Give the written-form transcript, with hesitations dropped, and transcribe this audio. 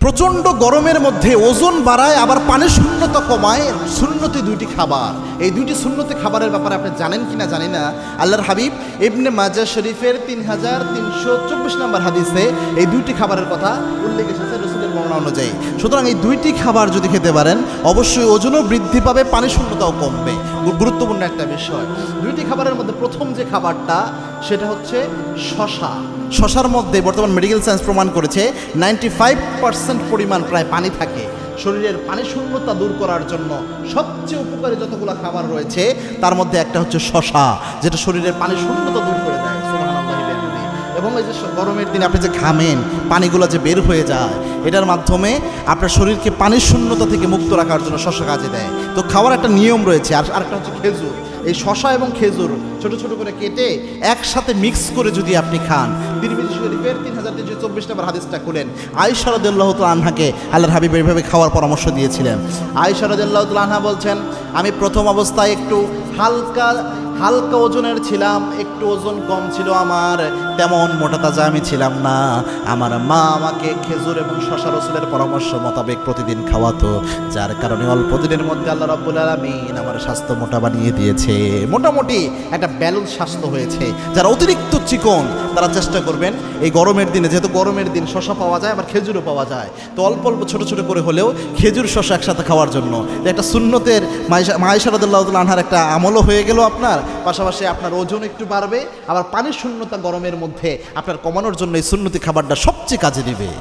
প্রচণ্ড গরমের মধ্যে ওজন বাড়ায় আবার পানি শূন্যতা কমায় সুন্নতি দুইটি খাবার। এই দুইটি সুন্নতি খাবারের ব্যাপারে আপনি জানেন কি না জানি না। আল্লাহর হাবিব ইবনে মাজাহ শরীফের 3324 নম্বর হাদিসে এই দুইটি খাবারের কথা উল্লেখ এসেছে রাসূলের বর্ণনা অনুযায়ী। সুতরাং এই দুইটি খাবার যদি খেতে পারেন অবশ্যই ওজনও বৃদ্ধি পাবে, পানি শূন্যতাও কমবে। গুরুত্বপূর্ণ একটা বিষয়। দুইটি খাবারের মধ্যে প্রথম যে খাবারটা সেটা হচ্ছে শশা। শশার মধ্যে বর্তমান মেডিকেল সায়েন্স প্রমাণ করেছে 95% পরিমাণ প্রায় পানি থাকে। শরীরের পানি শূন্যতা দূর করার জন্য সবচেয়ে উপকারী যতগুলো খাবার রয়েছে তার মধ্যে একটা হচ্ছে শশা, যেটা শরীরের পানি শূন্যতা দূর করে দেয়। সুবহানাল্লাহি ওয়া বিহামদিহি। এবং এই যে গরমের দিনে আপনি যে ঘামেন, পানিগুলো যে বের হয়ে যায়, এটার মাধ্যমে আপনার শরীরকে পানি শূন্যতা থেকে মুক্ত রাখার জন্য শশা কাজে দেয়। তো খাওয়ার একটা নিয়ম রয়েছে। আর আরেকটা হচ্ছে খেজুর। এই শশা এবং খেজুর ছোট ছোট করে কেটে একসাথে মিক্স করে যদি আপনি খান, তিরমিজি শরীফের 3324 নম্বর হাদিসটা খুলেন। আয়েশা রাদিয়াল্লাহু তাআলা আনহাকে আল্লাহর হাবিব এইভাবে খাওয়ার পরামর্শ দিয়েছিলেন। আয়েশা রাদিয়াল্লাহু তাআলা আনহা বলছেন, আমি প্রথম অবস্থায় একটু হালকা ওজনের ছিলাম, একটু ওজন কম ছিল আমার, তেমন মোটা তাজা আমি ছিলাম না। আমার মা আমাকে খেজুর এবং শশা রাসূলের পরামর্শ মোতাবেক প্রতিদিন খাওয়াতো, যার কারণে অল্প দিনের মধ্যে আল্লাহ রাব্বুল আলামিন আমার স্বাস্থ্য মোটা বানিয়ে দিয়েছে। মোটামুটি একটা ব্যালেন্স স্বাস্থ্য হয়েছে। যারা অতিরিক্ত চিকন তারা চেষ্টা করবেন এই গরমের দিনে, যেহেতু গরমের দিন শশা পাওয়া যায় আবার খেজুরও পাওয়া যায়, তো অল্প অল্প ছোট ছোট করে হলেও খেজুর শশা একসাথে খাওয়ার জন্য একটা সুন্নতের আয়েশা রাদিয়াল্লাহু তাআলা আনহার একটা আমলও হয়ে গেল আপনার। পাশাপাশি আপনার ওজন একটু বাড়বে, আবার পানির শূন্যতা গরমের মধ্যে আপনার কমানোর জন্য এই সুন্নতি খাবারটা সবচেয়ে কাজে দিবে।